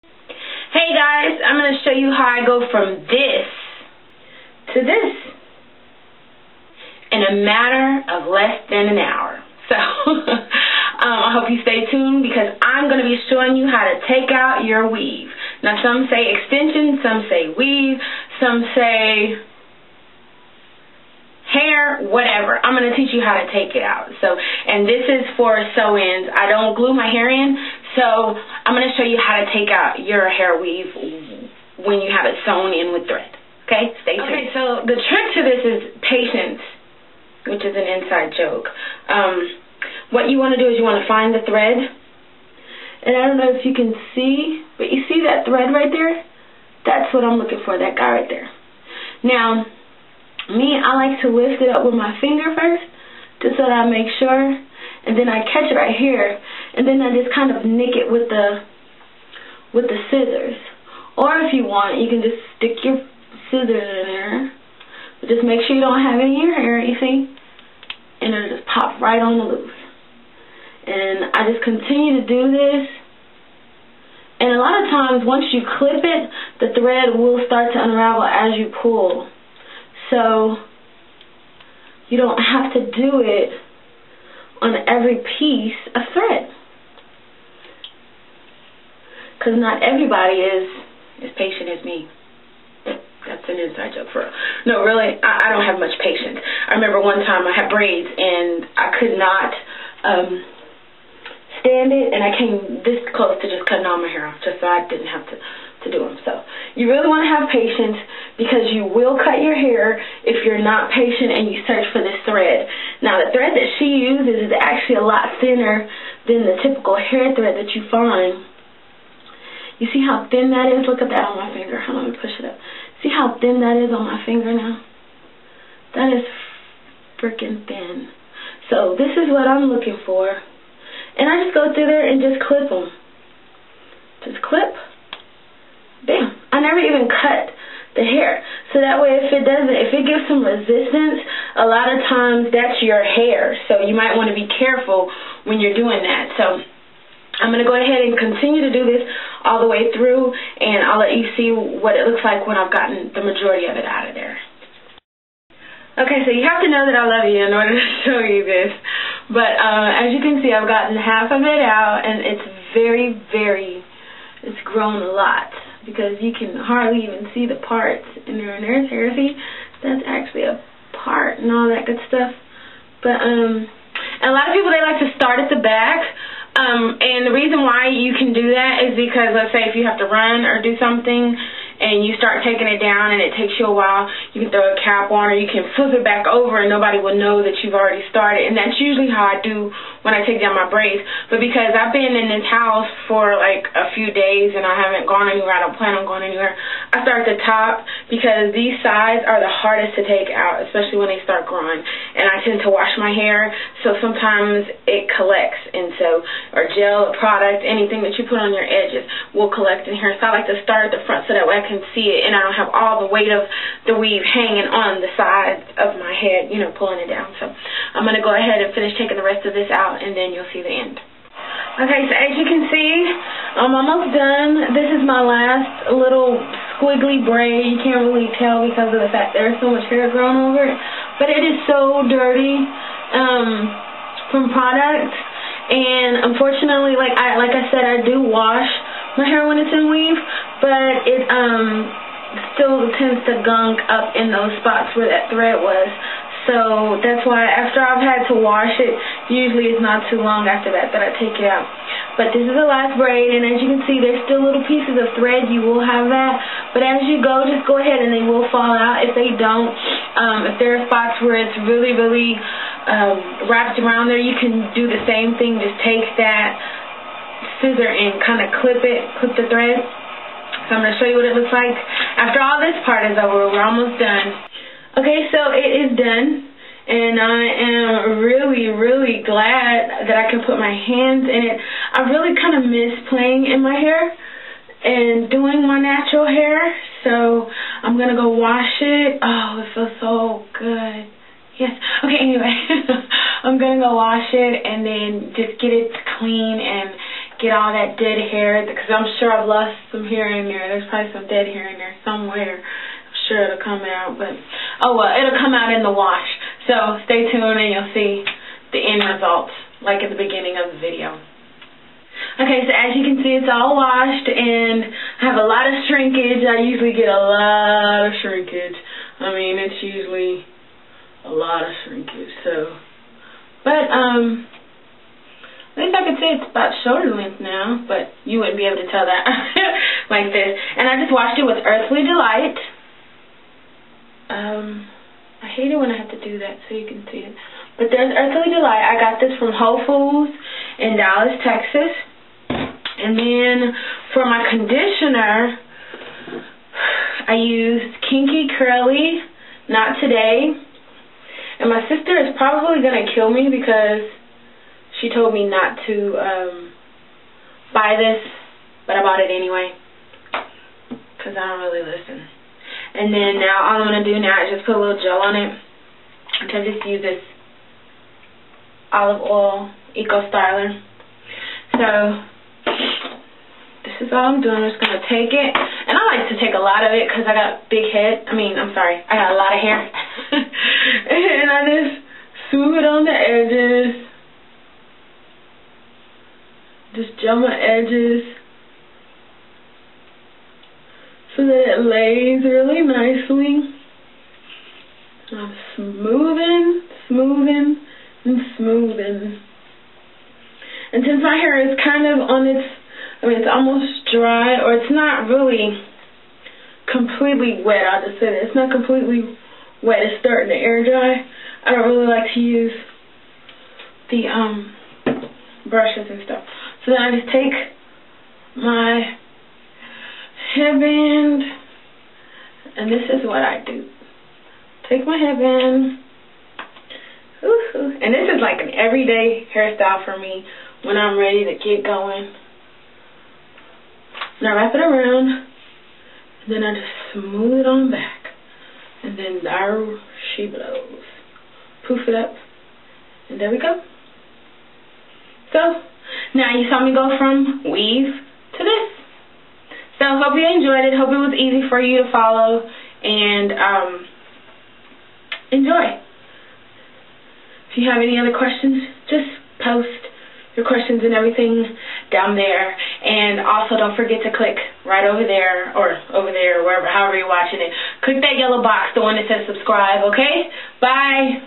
Hey guys, I'm going to show you how I go from this to this in a matter of less than an hour. So I hope you stay tuned because I'm going to be showing you how to take out your weave. Now some say extension, some say weave, some say hair, whatever. I'm going to teach you how to take it out. And this is for sew-ins. I don't glue my hair in, so I'm going to show you how to take out your hair weave when you have it sewn in with thread. Okay, stay tuned. Okay, so the trick to this is patience, which is an inside joke. What you want to do is you want to find the thread, and I don't know if you can see, but you see that thread right there? That's what I'm looking for, that guy right there. Now, I like to lift it up with my finger first, just so that I make sure, and then I catch it right here, and then I just kind of nick it with the scissors. Or if you want, you can just stick your scissors in there, but just make sure you don't have any in your hair, you see, and it'll just pop right on the loose. And I just continue to do this, and a lot of times once you clip it, the thread will start to unravel as you pull. So you don't have to do it on every piece of thread, because not everybody is as patient as me. That's an inside joke for real. No, really, I don't have much patience. I remember one time I had braids and I could not stand it, and I came this close to just cutting all my hair off just so I didn't have to do them. So you really want to have patience, because you will cut your hair if you're not patient and you search for this thread. Now the thread that she uses is actually a lot thinner than the typical hair thread that you find. You see how thin that is? Look at that on my finger. Hold on, let me push it up. See how thin that is on my finger now? That is freaking thin. So this is what I'm looking for. And I just go through there and just clip them. Just clip. Bam. I never even cut the hair. So that way if it gives some resistance, a lot of times that's your hair. So you might want to be careful when you're doing that. So I'm going to go ahead and continue to do this all the way through, and I'll let you see what it looks like when I've gotten the majority of it out of there. Okay, so you have to know that I love you in order to show you this. But as you can see, I've gotten half of it out, and it's it's grown a lot, because you can hardly even see the parts in there. And there's hair, see? That's actually a part and all that good stuff. But and a lot of people, they like to start at the back. And the reason why you can do that is because, let's say if you have to run or do something and you start taking it down and it takes you a while, you can throw a cap on, or you can flip it back over and nobody will know that you've already started. And that's usually how I do when I take down my braids. But because I've been in this house for like a few days and I haven't gone anywhere, I don't plan on going anywhere, I start at the top, because these sides are the hardest to take out, especially when they start growing. And I tend to wash my hair, so sometimes it collects, and so, or gel, or product, anything that you put on your edges will collect in here. So I like to start at the front so that way I can see it and I don't have all the weight of the weave hanging on the sides of my head, you know, pulling it down. So I'm going to go ahead and finish taking the rest of this out, and then you'll see the end. Okay, so as you can see, I'm almost done. This is my last little squiggly braid. You can't really tell because of the fact there's so much hair growing over it, but it is so dirty from product. And unfortunately, like I said, I do wash my hair when it's in weave, but it still tends to gunk up in those spots where that thread was. So that's why after I've had to wash it, usually it's not too long after that I take it out. But this is the last braid, and as you can see, there's still little pieces of thread. You will have that. But as you go, just go ahead and they will fall out. If they don't, if there are spots where it's really wrapped around there, you can do the same thing. Just take that scissor and kind of clip the thread. So I'm going to show you what it looks like after all this part is over. We're almost done. Okay, so it is done, and I am really glad that I can put my hands in it. I really kind of miss playing in my hair and doing my natural hair, so I'm going to go wash it. Oh, it feels so good. Yes. Okay, anyway, I'm going to go wash it and then just get it clean and get all that dead hair, because I'm sure I've lost some hair in there. There's probably some dead hair in there somewhere. I'm sure it'll come out, but oh well, it'll come out in the wash. So stay tuned and you'll see the end results, like at the beginning of the video. Okay, so as you can see, it's all washed, and I have a lot of shrinkage. I usually get a lot of shrinkage. I mean, it's usually a lot of shrinkage, so. But, at least I could say it's about shoulder length now, but you wouldn't be able to tell that like this. And I just washed it with Earthly Delight. I hate it when I have to do that so you can see it. But there's Earthly Delight. I got this from Whole Foods in Dallas, Texas. And then for my conditioner, I used Kinky Curly Not Today. And my sister is probably going to kill me because she told me not to buy this, but I bought it anyway because I don't really listen. And then now all I'm going to do now is just put a little gel on it. I just use this olive oil Eco Styler. So this is all I'm doing. I'm just going to take it. And I like to take a lot of it because I got a big head. I got a lot of hair. And I just smooth it on the edges. Just gel my edges so that it lays really nicely. I'm smoothing, smoothing, and smoothing. And since my hair is kind of on its, it's almost dry, or it's not really completely wet, I'll just say that. It's not completely wet, it's starting to air dry. I don't really like to use the brushes and stuff. So then I just take my headband, and this is what I do. Take my headband, and this is like an everyday hairstyle for me when I'm ready to get going. And I wrap it around, and then I just smooth it on back, and then there she blows. Poof it up, and there we go. So now you saw me go from weave to this. So hope you enjoyed it. Hope it was easy for you to follow and enjoy. If you have any other questions, just post your questions and everything down there. And also don't forget to click right over there, or wherever, however you're watching it. Click that yellow box, the one that says subscribe, okay? Bye.